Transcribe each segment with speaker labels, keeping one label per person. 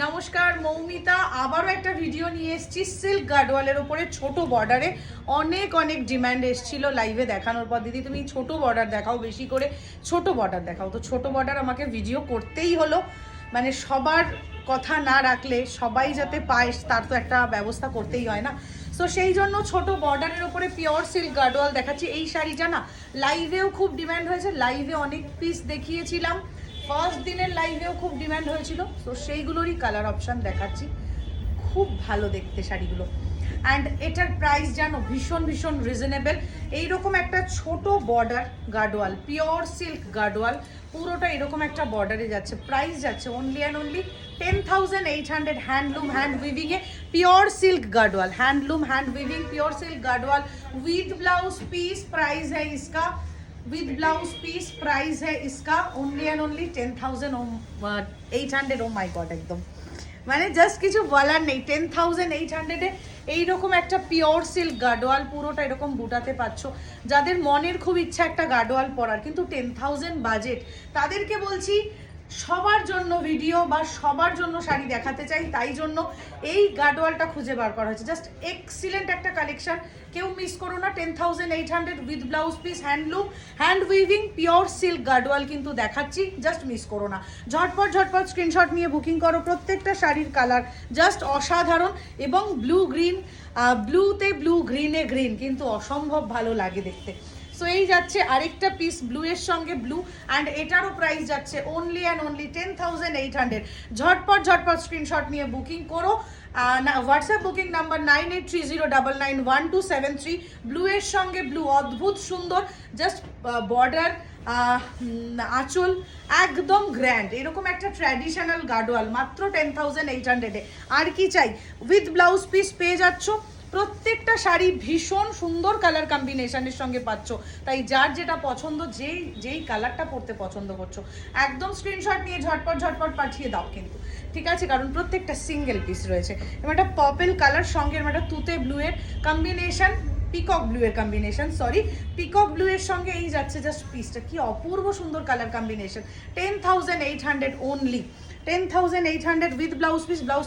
Speaker 1: নমস্কার, মৌমিতা আবারও একটা ভিডিও নিয়ে এসেছি সিল্ক গার্ডওয়ালের উপরে ছোট বর্ডারে। অনেক অনেক ডিমান্ড এসেছিল লাইভে দেখানোর পর, দিদি তুমি ছোট বর্ডার দেখাও, বেশি করে ছোট বর্ডার দেখাও। তো ছোট বর্ডার আমাকে ভিডিও করতেই হলো, মানে সবার কথা না রাখলে সবাই যাতে পায় তার তো একটা ব্যবস্থা করতেই হয় না। তো সেই জন্য ছোট বর্ডারের ওপরে পিওর সিল্ক গার্ডওয়াল দেখাচ্ছি। এই শাড়িটা না লাইভেও খুব ডিমান্ড হয়েছে, লাইভে অনেক পিস দেখিয়েছিলাম, ফার্স্ট দিনের লাইভেও খুব ডিমান্ড হয়েছিল। তো সেইগুলোরই কালার অপশান দেখাচ্ছি, খুব ভালো দেখতে শাড়িগুলো। অ্যান্ড এটার প্রাইস জানো ভীষণ ভীষণ রিজনেবল। এইরকম একটা ছোট border Gadwal, pure silk Gadwal, পুরোটা এরকম একটা বর্ডারে যাচ্ছে। প্রাইস যাচ্ছে only and only 10,800। Handloom hand উইভিংয়ে pure silk Gadwal, handloom hand weaving pure silk Gadwal with blouse piece. Price है इसका विद ब्लाउज पीस, प्राइस है इसका only and only 10,800। Oh my god, একদম মানে জাস্ট কিছু বলার নেই। 10,800-এ এইরকম একটা পিওর সিল্ক গার্ডওয়াল, পুরোটা এরকম বুটাতে পাচ্ছ। যাদের মনের খুব ইচ্ছা একটা গার্ডওয়াল পরার, কিন্তু 10,000 বাজেট, তাদেরকে বলছি সবার জন্য ভিডিও বা সবার জন্য শাড়ি দেখাতে চাই, তাই জন্য এই গার্ডওয়ালটা খুঁজে বার করা হয়েছে। জাস্ট এক্সিলেন্ট একটা কালেকশন, কেউ মিস করো না। 10,800 with blouse piece, handloom hand weaving pure silk guard wall কিন্তু দেখাচ্ছি, জাস্ট মিস করো না। ঝটপট ঝটপট স্ক্রিনশট নিয়ে বুকিং করো। প্রত্যেকটা শাড়ির কালার জাস্ট অসাধারণ, এবং ব্লু গ্রিন, ব্লুতে ব্লু, গ্রিনে গ্রিন, কিন্তু অসম্ভব ভালো লাগে দেখতে। সো এই যাচ্ছে আরেকটা পিস ব্লু এর সঙ্গে ব্লু, অ্যান্ড এটারও প্রাইস যাচ্ছে অনলি অ্যান্ড অনলি 10,800। ঝটপট ঝটপট স্ক্রিনশট নিয়ে বুকিং করো। WhatsApp booking number 9830991273। ব্লু এর সঙ্গে ব্লু, অদ্ভুত সুন্দর, জাস্ট বর্ডার, আঁচল একদম গ্র্যান্ড, এরকম একটা ট্র্যাডিশনাল গার্ডওয়াল মাত্র 10,800-এ। আর কি চাই? উইথ ব্লাউজ পিস পেয়ে যাচ্ছ। প্রত্যেকটা শাড়ি ভীষণ সুন্দর কালার কম্বিনেশনের সঙ্গে পাচ্ছ, তাই যার যেটা পছন্দ, যেই কালারটা পরতে পছন্দ করছো, একদম স্ক্রিনশট নিয়ে ঝটপট ঝটপট পাঠিয়ে দাও কিন্তু, ঠিক আছে? কারণ প্রত্যেকটা সিঙ্গেল পিস রয়েছে। এবার একটা পার্পল কালার সঙ্গে একটা তুতে ব্লু এর কম্বিনেশন, পিকক ব্লু এর কম্বিনেশন, সরি পিকক ব্লু এর সঙ্গে এই যাচ্ছে জাস্ট পিসটা, কি অপূর্ব সুন্দর colour combination. 10,800 only, 10,800 with blouse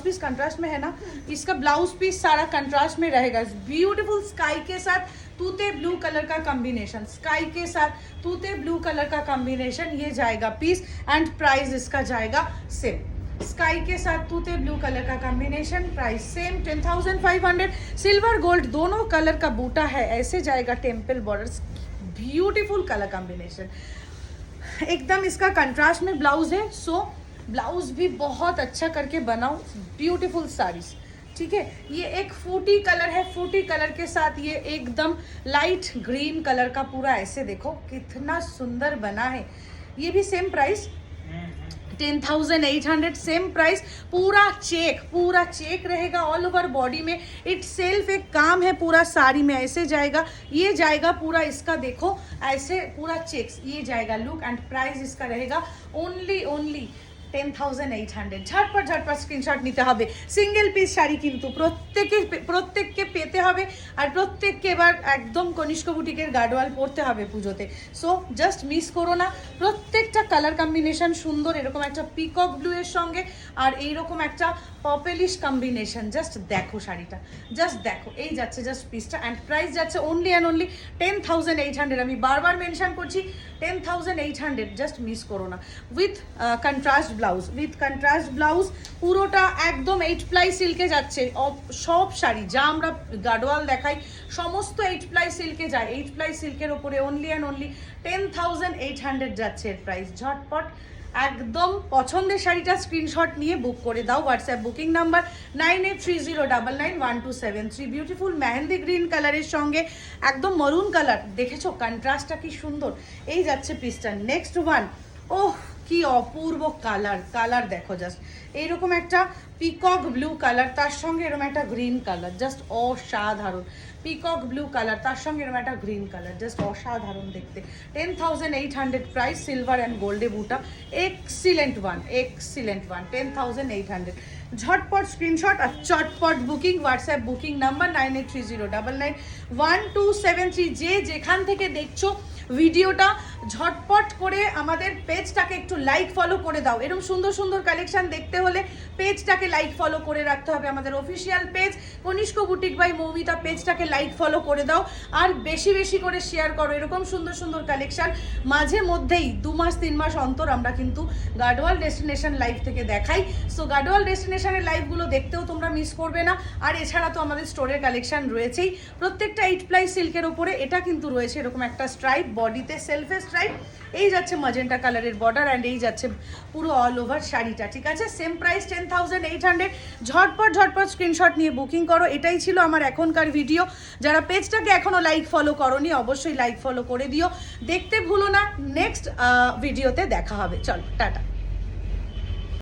Speaker 1: piece contrast में है ना, इसका ब्लाउज पीस सारा कंट्रास्ट में रहेगा। ब्यूटीफुल स्काई के साथ तूते ब्लू कलर का कॉम्बिनेशन, स्काई के साथ तूते ब्लू कलर का कॉम्बिनेशन, ये जाएगा पीस। एंड प्राइस इसका जाएगा सेम, स्काई के साथ तूते ब्लू कलर का combination, price same 10,500। Silver gold दोनों कलर का बूटा है, ऐसे जाएगा temple borders, beautiful colour combination एकदम। इसका कंट्रास्ट में ब्लाउज है, सो ब्लाउज भी बहुत अच्छा करके बनाओ। ब्यूटीफुल साड़ीज, ठीक है? ये एक फूटी कलर है, फूटी कलर के साथ ये एकदम लाइट ग्रीन कलर का पूरा, ऐसे देखो कितना सुंदर बना है। ये भी सेम प्राइस 10,800, सेम प्राइस। पूरा चेक रहेगा ऑल ओवर बॉडी में, इट सेल्फ एक काम है पूरा साड़ी में, ऐसे जाएगा, ये जाएगा पूरा, इसका देखो ऐसे पूरा चेक्स, ये जाएगा लुक। एंड प्राइस इसका रहेगा ओनली 10,800। ঝটপট ঝটপট স্ক্রিনশট নিতে হবে। সিঙ্গেল পিস শাড়ি কিন্তু প্রত্যেককে পেতে হবে, আর প্রত্যেককে এবার একদম কনিষ্ক বুটিকের গার্ডওয়াল পরতে হবে পুজোতে। সো জাস্ট মিস করো না। প্রত্যেকটা কালার কম্বিনেশন সুন্দর, এরকম একটা পিকক ব্লু এর সঙ্গে আর এইরকম একটা পার্পলিশ কম্বিনেশন। জাস্ট দেখো শাড়িটা, জাস্ট দেখো, এই যাচ্ছে জাস্ট পিসটা। অ্যান্ড প্রাইস যাচ্ছে অনলি অ্যান্ড অনলি 10,800। আমি বারবার মেনশন করছি 10,800, জাস্ট মিস করো না। উইথ কন্ট্রাস্ট ব্লাউজ, পুরোটা একদম 8 প্লাই সিল্কে যাচ্ছে। সব শাড়ি যা আমরা গার্ডওয়াল দেখাই সমস্ত 8 প্লাই সিল্কে যায়। 8 প্লাই সিল্কের ওপরে অনলি অ্যান্ড অনলি 10,800 যাচ্ছে এর প্রাইস। ঝটপট একদম পছন্দের শাড়িটা স্ক্রিনশট নিয়ে বুক করে দাও। WhatsApp booking number 9830991273। Beautiful mehndi green কালারের সঙ্গে একদম মরুন কালার, দেখেছো কন্ট্রাস্টটা কি সুন্দর। এই যাচ্ছে পিসটা। নেক্সট ওয়ান, ওহ কি অপূর্ব কালার দেখো, জাস্ট এইরকম একটা পিকক ব্লু কালার, তার সঙ্গে এরকম একটা গ্রিন কালার, জাস্ট অসাধারণ। পিকক ব্লু কালার তার সঙ্গে এরকম একটা গ্রিন কালার, জাস্ট অসাধারণ দেখতে। 10,800 প্রাইস, সিলভার অ্যান্ড গোল্ডে বুটা, এক্সিলেন্ট ওয়ান 10,800। ঝটপট স্ক্রিনশট আর চটপট বুকিং। WhatsApp booking number 9830991273। যে যেখান থেকে দেখছো ভিডিওটা ঝটপট করে আমাদের পেজটাকে একটু লাইক ফলো করে দাও। এরকম সুন্দর সুন্দর কালেকশন দেখতে হলে পেজটাকে লাইক ফলো করে রাখতে হবে। আমাদের official page Kanishka boutique by Moumita পেজটাকে লাইক ফলো করে দাও, আর বেশি বেশি করে শেয়ার করো। এরকম সুন্দর সুন্দর কালেকশন মাঝে মধ্যেই 2 মাস 3 মাস অন্তর আমরা কিন্তু গার্ডওয়াল ডেস্টিনেশন লাইভ থেকে দেখাই। সো গার্ডওয়াল ডেস্টিনেশনের লাইভগুলো দেখতেও তোমরা মিস করবে না। আর এছাড়া তো আমাদের স্টোরের কালেকশন রয়েছেই, প্রত্যেকটা 8 প্লাই সিল্কের ওপরে এটা কিন্তু রয়েছে এরকম একটা স্ট্রাইপ, বডিতে সেলফে স্ট্রাইপ, এই যাচ্ছে ম্যাজেন্টা কালারের বর্ডার অ্যান্ড এই যাচ্ছে পুরো অল ওভার শাড়িটা। ঠিক আছে, সেম প্রাইস 10,800। ঝটপট ঝটপট স্ক্রিনশট নিয়ে বুকিং করো। এটাই ছিল আমার এখনকার ভিডিও। যারা পেজটাকে এখনো লাইক ফলো করোনি অবশ্যই লাইক ফলো করে দিও। দেখতে ভুলো না। নেক্সট ভিডিওতে দেখা হবে। চলো টাটা।